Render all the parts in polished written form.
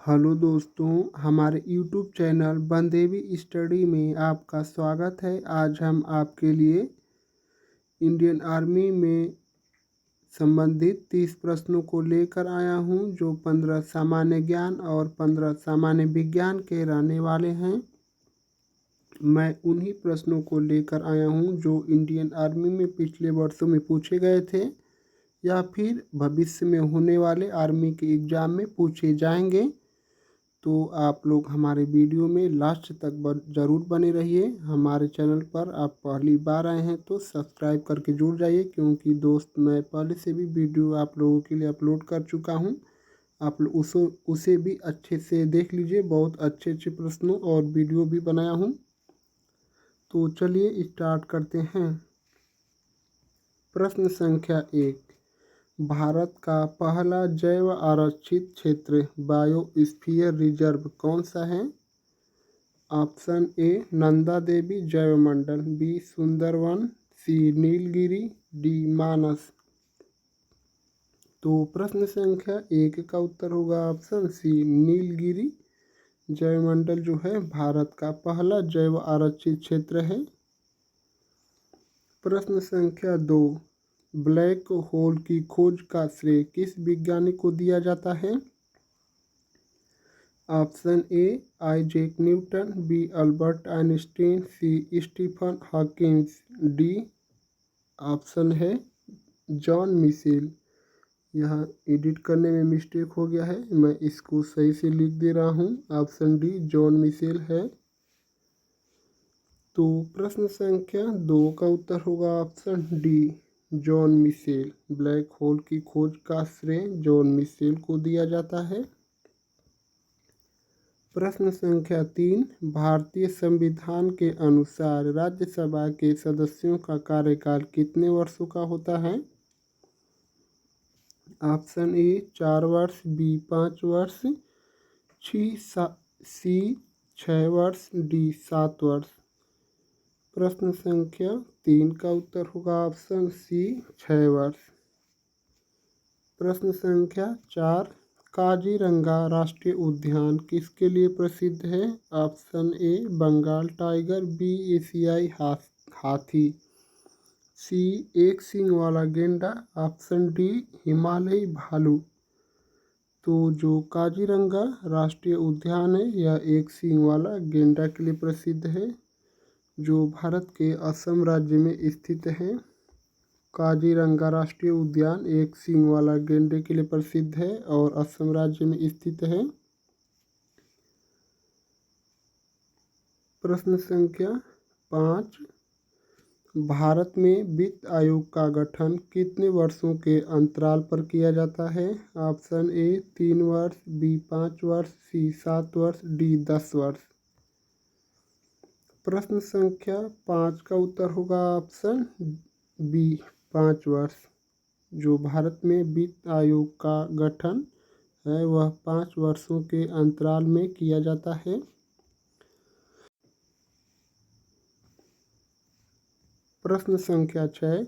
Hello दोस्तों, हमारे YouTube channel Bandevi study में आपका स्वागत है। आज हम आपके लिए इंडियन आर्मी में संबंधित 30 प्रश्नों को लेकर आया हूं, जो 15 सामान्य ज्ञान और 15 सामान्य विज्ञान के रहने वाले हैं। मैं उन्हीं प्रश्नों को लेकर आया हूं जो इंडियन आर्मी में पिछले वर्षों में पूछे गए थे या फिर भविष्य में होने वाले आर्मी के एग्ज़ाम में पूछे जाएंगे। तो आप लोग हमारे वीडियो में लास्ट तक ज़रूर बने रहिए। हमारे चैनल पर आप पहली बार आए हैं तो सब्सक्राइब करके जुड़ जाइए, क्योंकि दोस्त मैं पहले से भी वीडियो आप लोगों के लिए अपलोड कर चुका हूं। आप लोग उसे भी अच्छे से देख लीजिए। बहुत अच्छे अच्छे प्रश्नों और वीडियो भी बनाया हूं। तो चलिए स्टार्ट करते हैं। प्रश्न संख्या 1, भारत का पहला जैव आरक्षित क्षेत्र बायोस्फीयर रिजर्व कौन सा है? ऑप्शन ए नंदा देवी जैवमंडल, B Sundarban, C Nilgiri, D Manas. तो प्रश्न संख्या 1 का उत्तर होगा ऑप्शन सी नीलगिरी जैवमंडल, जो है भारत का पहला जैव आरक्षित क्षेत्र है। प्रश्न संख्या 2, ब्लैक होल की खोज का श्रेय किस वैज्ञानिक को दिया जाता है? Option A Isaac Newton, B Albert Einstein, C Stephen Hawkins, D option है जॉन मिशेल। यहाँ एडिट करने में मिस्टेक हो गया है, मैं इसको सही से लिख दे रहा हूँ। ऑप्शन डी जॉन मिशेल है। तो प्रश्न संख्या 2 का उत्तर होगा option D John Michell. Black hole की खोज का श्रेय जॉन मिशेल को दिया जाता है। प्रश्न संख्या 3, भारतीय संविधान के अनुसार राज्यसभा के सदस्यों का कार्यकाल कितने वर्षों का होता है? ऑप्शन ए 4 वर्ष, बी 5 वर्ष, सी 6 वर्ष, डी 7 वर्ष। प्रश्न संख्या 3 का उत्तर होगा ऑप्शन सी 6 वर्ष। प्रश्न संख्या 4, काजीरंगा राष्ट्रीय उद्यान किसके लिए प्रसिद्ध है? Option A Bengal tiger, B एशियाई हाथी, सी एक सींग वाला गेंडा, ऑप्शन डी हिमालयी भालू। तो जो काजीरंगा राष्ट्रीय उद्यान है यह एक सींग वाला गेंडा के लिए प्रसिद्ध है, जो भारत के असम राज्य में स्थित है। काजीरंगा राष्ट्रीय उद्यान एक सींग वाला गेंडे के लिए प्रसिद्ध है और असम राज्य में स्थित है। प्रश्न संख्या 5, भारत में वित्त आयोग का गठन कितने वर्षों के अंतराल पर किया जाता है? ऑप्शन ए 3 वर्ष, बी 5 वर्ष, सी 7 वर्ष, डी 10 वर्ष। प्रश्न संख्या 5 का उत्तर होगा ऑप्शन बी 5 वर्ष। जो भारत में वित्त आयोग का गठन है वह 5 वर्षों के अंतराल में किया जाता है। प्रश्न संख्या 6,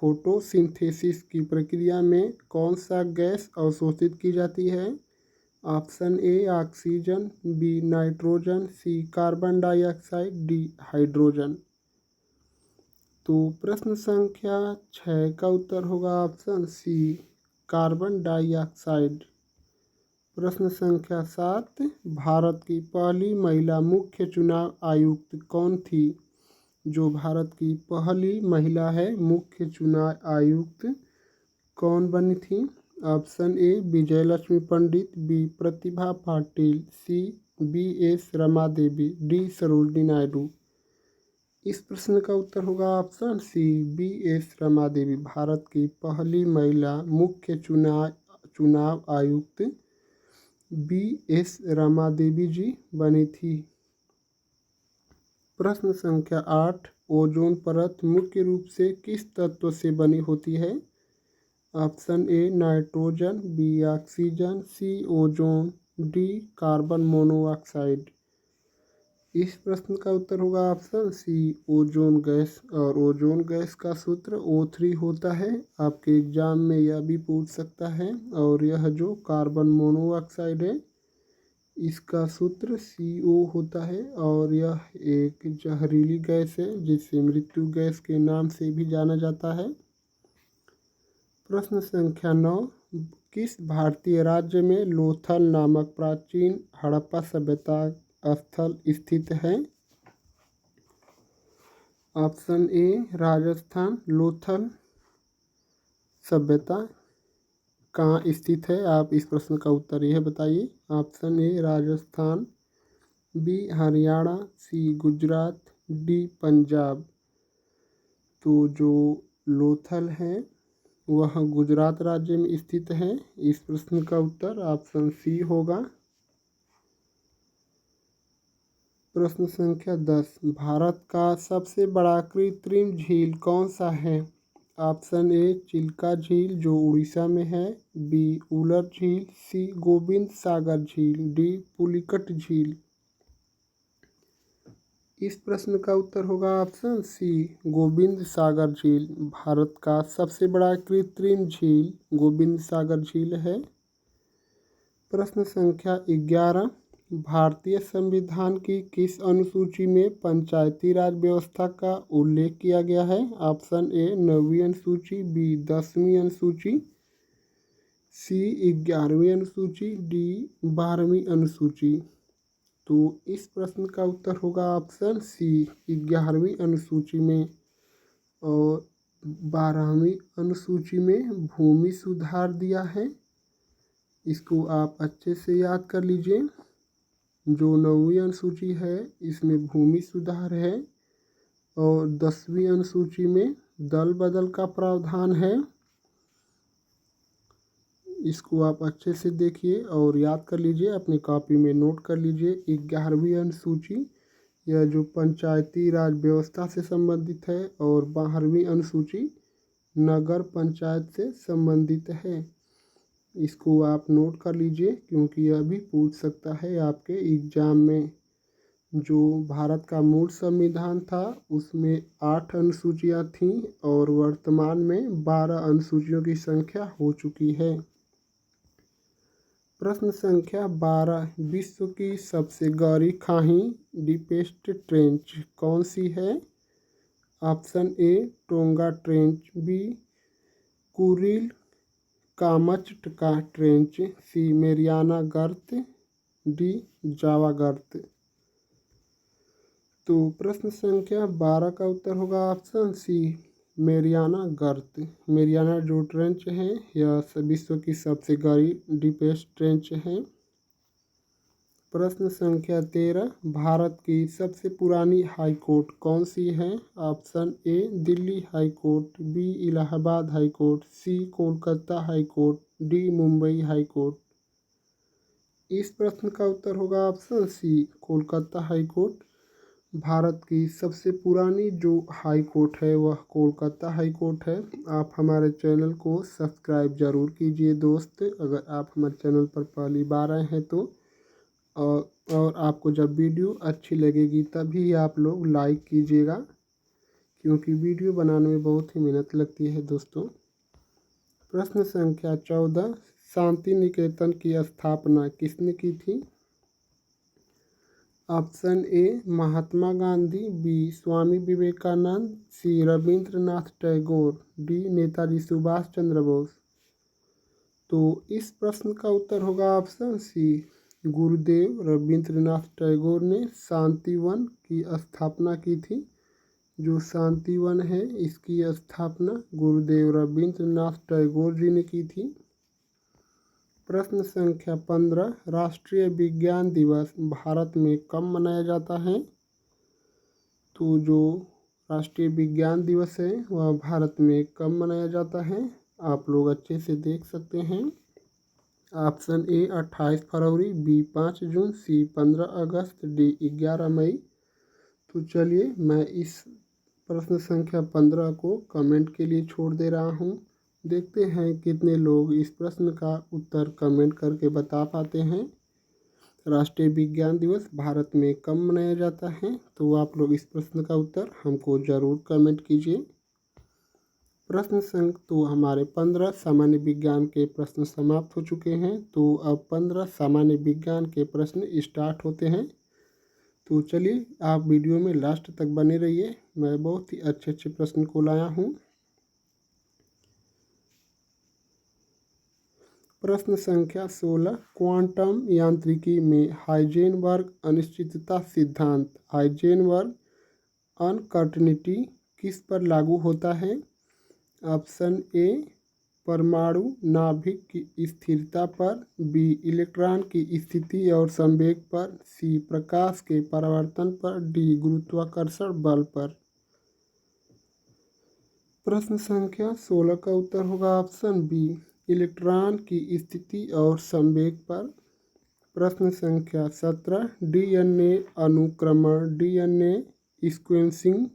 फोटोसिंथेसिस की प्रक्रिया में कौन सा गैस अवशोषित की जाती है? Option A oxygen, B nitrogen, C carbon dioxide, D hydrogen. तो प्रश्न संख्या 6 का उत्तर होगा ऑप्शन सी कार्बन डाइऑक्साइड। प्रश्न संख्या 7, भारत की पहली महिला मुख्य चुनाव आयुक्त कौन थी? जो भारत की पहली महिला है मुख्य चुनाव आयुक्त कौन बनी थी? Option A Vijay Lakshmi Pandit, B Pratibha Patil, C BS Rama Devi, D Sarojini Naidu. इस प्रश्न का उत्तर होगा option C BS Rama Devi. Bharat की पहली महिला मुख्य चुनाव आयुक्त BS रमा देवी जी बनी थी। प्रश्न संख्या 8, ओजोन परत मुख्य रूप से किस तत्व से बनी होती है? Option A nitrogen, B oxygen, C ozone, D carbon monoxide. इस प्रश्न का उत्तर होगा ऑप्शन सी ओजोन गैस। और ओजोन गैस का सूत्र O3 होता है। आपके एग्जाम में यह भी पूछ सकता है। और यह जो कार्बन मोनोऑक्साइड है इसका सूत्र CO होता है। और यह एक जहरीली गैस है जिसे मृत्यु गैस के नाम से भी जाना जाता है। प्रश्न संख्या 9, किस भारतीय राज्य में लोथल नामक प्राचीन हड़प्पा सभ्यता स्थल स्थित है? Option A Rajasthan. लोथल सभ्यता कहाँ स्थित है? आप इस प्रश्न का उत्तर यह बताइए। Option A Rajasthan, B Haryana, C Gujarat, D Punjab. तो जो लोथल है वह गुजरात राज्य में स्थित है। इस प्रश्न का उत्तर ऑप्शन सी होगा। प्रश्न संख्या 10, भारत का सबसे बड़ा कृत्रिम झील कौन सा है? ऑप्शन ए चिल्का झील जो उड़ीसा में है, बी उलर झील, सी गोविंद सागर झील, डी पुलिकट झील। इस प्रश्न का उत्तर होगा ऑप्शन सी गोविंद सागर झील। भारत का सबसे बड़ा कृत्रिम झील गोविंद सागर झील है। प्रश्न संख्या 11, भारतीय संविधान की किस अनुसूची में पंचायती राज व्यवस्था का उल्लेख किया गया है? ऑप्शन ए 9वीं अनुसूची, बी 10वीं अनुसूची, सी 11वीं अनुसूची, डी 12वीं अनुसूची। तो इस प्रश्न का उत्तर होगा ऑप्शन सी 11वीं अनुसूची में। और 12वीं अनुसूची में भूमि सुधार दिया है। इसको आप अच्छे से याद कर लीजिए। जो 9वीं अनुसूची है इसमें भूमि सुधार है। और 10वीं अनुसूची में दल बदल का प्रावधान है। इसको आप अच्छे से देखिए और याद कर लीजिए, अपनी कॉपी में नोट कर लीजिए। 11वीं अनुसूची यह जो पंचायती राज व्यवस्था से संबंधित है और 12वीं अनुसूची नगर पंचायत से संबंधित है। इसको आप नोट कर लीजिए क्योंकि यह भी पूछ सकता है आपके एग्जाम में। जो भारत का मूल संविधान था उसमें 8 अनुसूचियाँ थीं और वर्तमान में 12 अनुसूचियों की संख्या हो चुकी है। प्रश्न संख्या 12, विश्व की सबसे गहरी खाई डीपेस्ट ट्रेंच कौन सी है? Option A Tonga trench, B Kuril Kamchatka trench, C Mariana गर्त, डी जावा गर्त। तो प्रश्न संख्या 12 का उत्तर होगा ऑप्शन सी मेरियाना गर्त। मेरियाना जो ट्रेंच है यह विश्व की सबसे गहरी डीपेस्ट ट्रेंच है। प्रश्न संख्या 13, भारत की सबसे पुरानी हाई कोर्ट कौन सी है? Option A Delhi high court, B Allahabad high court, C Kolkata high court, D Mumbai high court. इस प्रश्न का उत्तर होगा option C Kolkata high court. Bharat की सबसे पुरानी जो हाई कोर्ट है वह कोलकाता हाई कोर्ट है। आप हमारे चैनल को सब्सक्राइब ज़रूर कीजिए दोस्त, अगर आप हमारे चैनल पर पहली बार आए हैं तो। और आपको जब वीडियो अच्छी लगेगी तभी आप लोग लाइक कीजिएगा क्योंकि वीडियो बनाने में बहुत ही मेहनत लगती है दोस्तों। प्रश्न संख्या 14, शांति निकेतन की स्थापना किसने की थी? Option A Mahatma Gandhi, B Swami Vivekananda, C Rabindranath Tagore, D Netaji Subhash Chandra Bose. तो इस प्रश्न का उत्तर होगा ऑप्शन सी गुरुदेव रविंद्रनाथ टैगोर ने शांतिवन की स्थापना की थी। जो शांतिवन है इसकी स्थापना गुरुदेव रविंद्रनाथ टैगोर जी ने की थी। प्रश्न संख्या 15, राष्ट्रीय विज्ञान दिवस भारत में कब मनाया जाता है? तो जो राष्ट्रीय विज्ञान दिवस है वह भारत में कब मनाया जाता है? आप लोग अच्छे से देख सकते हैं। ऑप्शन ए 28 फरवरी, बी 5 जून, सी 15 अगस्त, डी 11 मई। तो चलिए मैं इस प्रश्न संख्या 15 को कमेंट के लिए छोड़ दे रहा हूँ। देखते हैं कितने लोग इस प्रश्न का उत्तर कमेंट करके बता पाते हैं। राष्ट्रीय विज्ञान दिवस भारत में कब मनाया जाता है? तो आप लोग इस प्रश्न का उत्तर हमको ज़रूर कमेंट कीजिए। प्रश्न संख्या तो हमारे 15 सामान्य विज्ञान के प्रश्न समाप्त हो चुके हैं। तो अब 15 सामान्य विज्ञान के प्रश्न स्टार्ट होते हैं। तो चलिए आप वीडियो में लास्ट तक बने रहिए, मैं बहुत ही अच्छे अच्छे प्रश्न को लाया हूँ। प्रश्न संख्या 16, क्वांटम यांत्रिकी में हाइजेनबर्ग अनिश्चितता सिद्धांत हाइजेनबर्ग अनकर्टनिटी किस पर लागू होता है? ऑप्शन ए परमाणु नाभिक की स्थिरता पर, बी इलेक्ट्रॉन की स्थिति और संवेग पर, सी प्रकाश के परावर्तन पर, डी गुरुत्वाकर्षण बल पर। प्रश्न संख्या 16 का उत्तर होगा ऑप्शन बी इलेक्ट्रॉन की स्थिति और संवेग पर। प्रश्न संख्या 17, डीएनए अनुक्रमण डीएनए सीक्वेंसिंग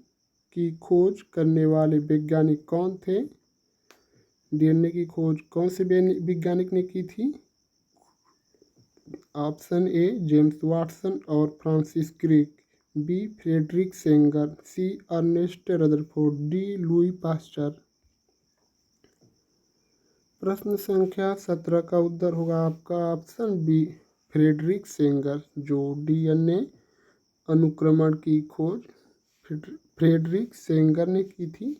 की खोज करने वाले वैज्ञानिक कौन थे? डीएनए की खोज कौन से वैज्ञानिक ने की थी? ऑप्शन ए जेम्स वाटसन और Francis Crick, B Frederick Sanger, C Ernest Rutherford, D Louis Pasteur. प्रश्न संख्या 17 का उत्तर होगा आपका ऑप्शन बी फ्रेडरिक सेंगर, जो डीएनए अनुक्रमण की खोज फ्रेडरिक सेंगर ने की थी।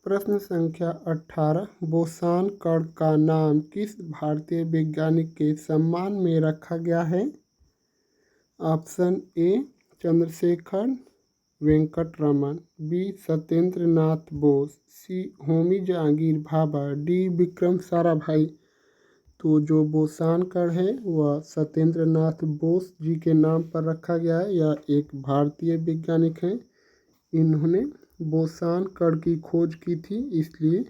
प्रश्न संख्या 18, बोसान कण का नाम किस भारतीय वैज्ञानिक के सम्मान में रखा गया है? Option A Chandrashekhar Venkata Raman, B Satyendra Nath Bose, C Homi Jehangir Bhabha, D Vikram Sarabhai. तो जो बोसान कण है वह सत्येंद्र नाथ बोस जी के नाम पर रखा गया है। यह एक भारतीय वैज्ञानिक हैं। इन्होंने बोसान कण की खोज की थी, इसलिए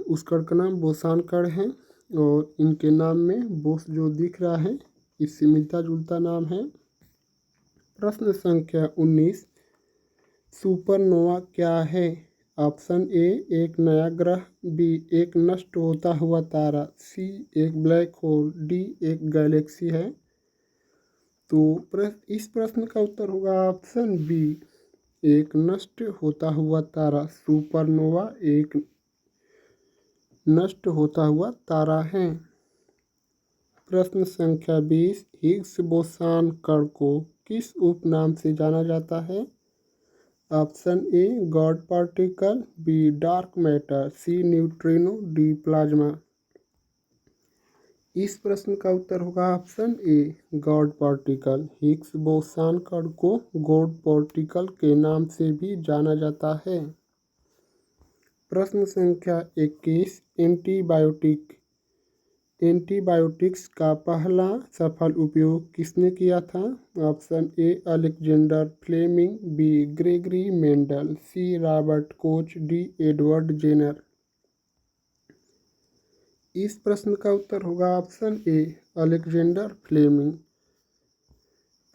उस कण का नाम बोसान कण है। और इनके नाम में बोस जो दिख रहा है इससे मिलता जुलता नाम है। प्रश्न संख्या 19, सुपरनोवा क्या है? ऑप्शन ए एक नया ग्रह, बी एक नष्ट होता हुआ तारा, सी एक ब्लैक होल, डी एक गैलेक्सी है। तो इस प्रश्न का उत्तर होगा ऑप्शन बी एक नष्ट होता हुआ तारा। सुपरनोवा एक नष्ट होता हुआ तारा है। प्रश्न संख्या 20, हिग्स बोसान कण को किस उपनाम से जाना जाता है? Option A god particle, B dark matter, C neutrino, D plasma. इस प्रश्न का उत्तर होगा option A god particle. Higgs boson कण को गॉड पार्टिकल के नाम से भी जाना जाता है। प्रश्न संख्या 21, एंटीबायोटिक्स का पहला सफल उपयोग किसने किया था? Option A Alexander Fleming, B Gregory Mendel, C Robert Koch, D Edward Jenner. इस प्रश्न का उत्तर होगा ऑप्शन ए अलेक्जेंडर फ्लेमिंग।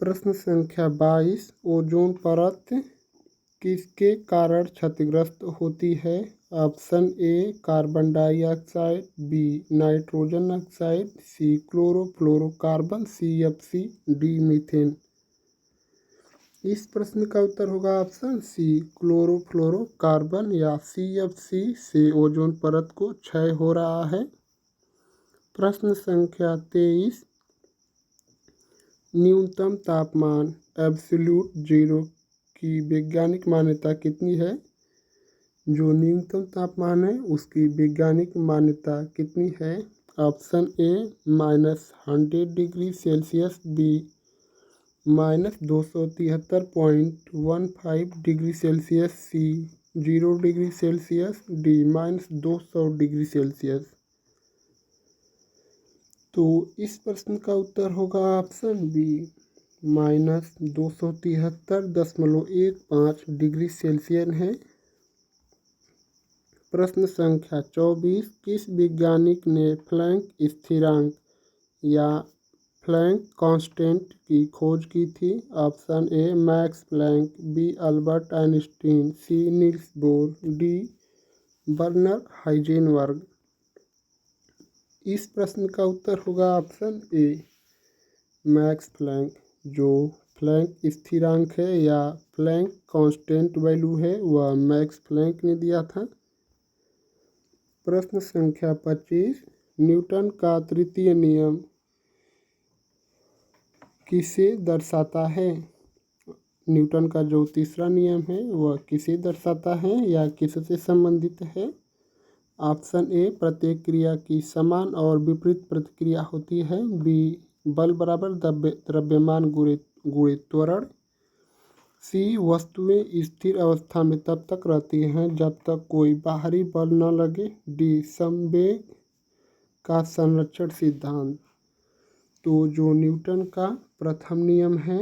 प्रश्न संख्या 22, ओजोन परत किसके कारण क्षतिग्रस्त होती है? Option A carbon dioxide, B nitrogen oxide, C chlorofluorocarbon CFC, D methane. इस प्रश्न का उत्तर होगा ऑप्शन सी क्लोरोफ्लोरोकार्बन या CFC से ओजोन परत को क्षय हो रहा है। प्रश्न संख्या 23, न्यूनतम तापमान एब्सोल्यूट जीरो की वैज्ञानिक मान्यता कितनी है? जो न्यूनतम तापमान है उसकी वैज्ञानिक मान्यता कितनी है? Option A -100 degree Celsius, B -273.15 degree Celsius, C 0 degree Celsius, D -200 degree Celsius. तो इस प्रश्न का उत्तर होगा ऑप्शन बी -273.15 डिग्री सेल्सियस है। प्रश्न संख्या 24, किस वैज्ञानिक ने प्लैंक स्थिरांक या प्लैंक कांस्टेंट की खोज की थी? Option A Max Planck, B Albert Einstein, C Niels Bohr, D Werner Heisenberg. इस प्रश्न का उत्तर होगा ऑप्शन ए मैक्स प्लैंक। जो प्लैंक स्थिरांक है या प्लैंक कांस्टेंट वैल्यू है वह मैक्स प्लैंक ने दिया था। प्रश्न संख्या 25, न्यूटन का तृतीय नियम किसे दर्शाता है? न्यूटन का जो तीसरा नियम है वह किसे दर्शाता है या किससे संबंधित है? ऑप्शन ए प्रत्येक क्रिया की समान और विपरीत प्रतिक्रिया होती है। बी बल बराबर द्रव्यमान गुणित त्वरण। सी वस्तुएं स्थिर अवस्था में तब तक रहती हैं जब तक कोई बाहरी बल न लगे। डी संवेग का संरक्षण सिद्धांत। तो जो न्यूटन का प्रथम नियम है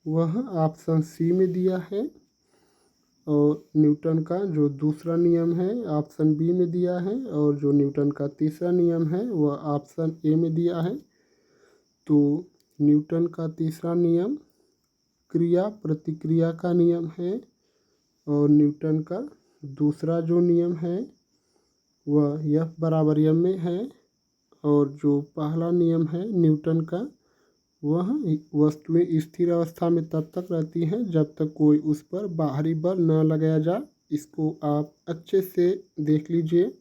वह ऑप्शन सी में दिया है और न्यूटन का जो दूसरा नियम है ऑप्शन बी में दिया है और जो न्यूटन का तीसरा नियम है वह ऑप्शन ए में दिया है। तो न्यूटन का तीसरा नियम क्रिया प्रतिक्रिया का नियम है और न्यूटन का दूसरा जो नियम है वह F बराबर m में है और जो पहला नियम है न्यूटन का वह वस्तुएं स्थिर अवस्था में तब तक रहती हैं जब तक कोई उस पर बाहरी बल न लगाया जाए। इसको आप अच्छे से देख लीजिए।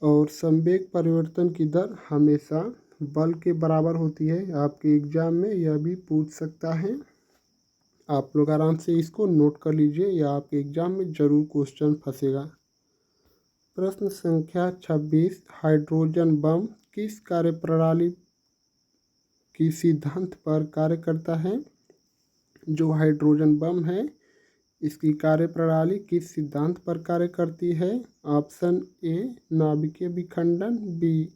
और संवेग परिवर्तन की दर हमेशा बल के बराबर होती है। आपके एग्जाम में यह भी पूछ सकता है, आप लोग आराम से इसको नोट कर लीजिए या आपके एग्जाम में ज़रूर क्वेश्चन फंसेगा। प्रश्न संख्या 26, हाइड्रोजन बम किस कार्यप्रणाली की सिद्धांत पर कार्य करता है? जो हाइड्रोजन बम है इसकी कार्यप्रणाली किस सिद्धांत पर कार्य करती है? ऑप्शन ए नाभिकीय विखंडन। बी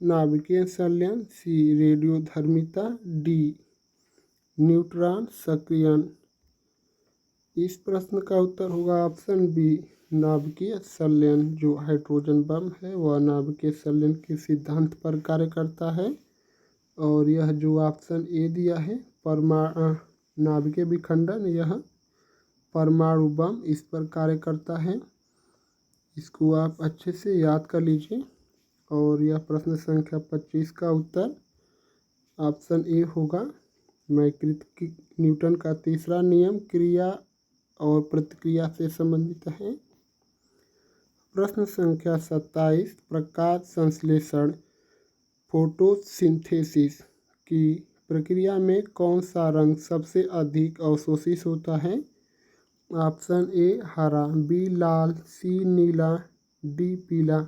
नाभिकीय संलयन। सी रेडियोधर्मिता। डी न्यूट्रॉन सक्रियण। इस प्रश्न का उत्तर होगा ऑप्शन बी नाभिकीय संलयन। जो हाइड्रोजन बम है वह नाभिकीय संलयन के सिद्धांत पर कार्य करता है और यह जो ऑप्शन ए दिया है नाभिकीय विखंडन यह परमाणु बम इस पर कार्य करता है। इसको आप अच्छे से याद कर लीजिए। और यह प्रश्न संख्या 25 का उत्तर ऑप्शन ए होगा। न्यूटन का तीसरा नियम क्रिया और प्रतिक्रिया से संबंधित है। प्रश्न संख्या 27, प्रकाश संश्लेषण फोटोसिंथेसिस की प्रक्रिया में कौन सा रंग सबसे अधिक अवशोषित होता है? ऑप्शन ए हरा। बी लाल। सी नीला। डी पीला।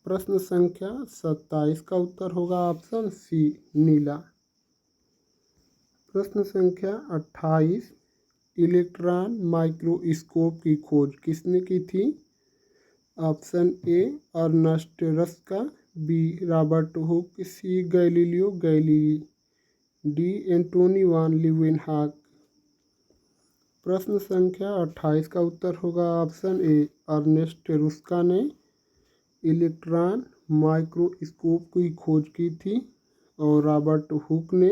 प्रश्न संख्या 27 का उत्तर होगा ऑप्शन सी नीला। प्रश्न संख्या 28, इलेक्ट्रॉन माइक्रोस्कोप की खोज किसने की थी? Option A Ernst Ruska. B Robert Hooke. C Galileo Galilei. D Antonie van Leeuwenhoek. प्रश्न संख्या 28 का उत्तर होगा ऑप्शन ए अर्नेस्ट रुस्का ने इलेक्ट्रॉन माइक्रोस्कोप की खोज की थी और रॉबर्ट हुक ने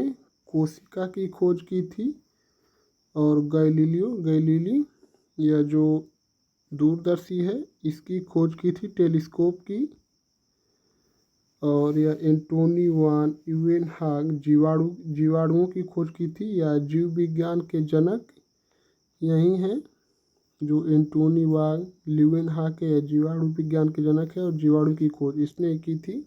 कोशिका की खोज की थी और गैलीलियो गैलीली यह जो दूरदर्शी है इसकी खोज की थी टेलीस्कोप की। और यह एंटोनी वान लीeuwenhoek जीवाणुओं की खोज की थी या जीव विज्ञान के जनक यही हैं। जो एंटोनी वान लीeuwenhoek है जीवाणु विज्ञान के जनक है और जीवाणु की खोज इसने की थी।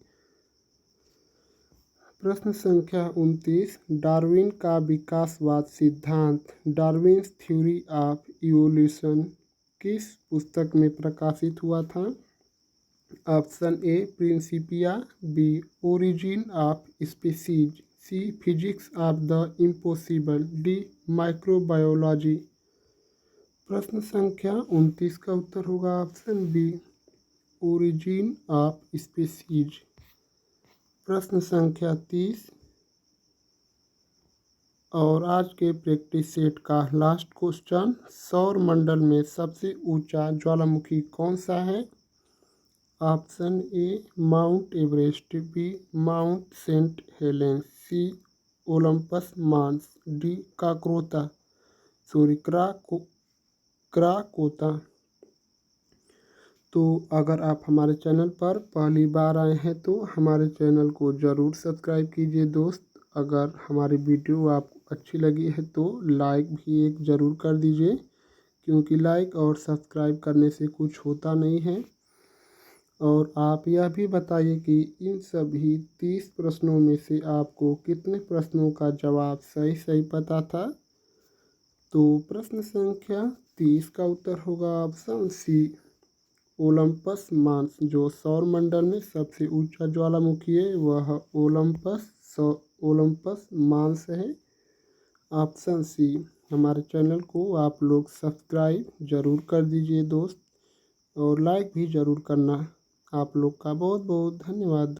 प्रश्न संख्या 29, डार्विन का विकासवाद सिद्धांत डार्विन्स थ्योरी ऑफ इवोल्यूशन किस पुस्तक में प्रकाशित हुआ था? Option A Principia. B Origin of Species. C Physics of the Impossible. D microbiology. प्रश्न संख्या 29 का उत्तर होगा option B Origin of Species. प्रश्न संख्या 30 और आज के प्रैक्टिस सेट का लास्ट क्वेश्चन, सौर मंडल में सबसे ऊंचा ज्वालामुखी कौन सा है? Option A Mount Everest. B Mount Saint Helens. C Olympus Mons. D Krakatoa. तो अगर आप हमारे चैनल पर पहली बार आए हैं तो हमारे चैनल को ज़रूर सब्सक्राइब कीजिए दोस्त। अगर हमारी वीडियो आपको अच्छी लगी है तो लाइक भी एक ज़रूर कर दीजिए, क्योंकि लाइक और सब्सक्राइब करने से कुछ होता नहीं है। और आप यह भी बताइए कि इन सभी 30 प्रश्नों में से आपको कितने प्रश्नों का जवाब सही सही पता था। तो प्रश्न संख्या 30 का उत्तर होगा ऑप्शन सी, ओलंपस मांस। जो सौर मंडल में सबसे ऊंचा ज्वालामुखी है वह ओलंपस मांस है। Option C. हमारे चैनल को आप लोग सब्सक्राइब ज़रूर कर दीजिए दोस्त, और लाइक भी ज़रूर करना। आप लोग का बहुत बहुत धन्यवाद।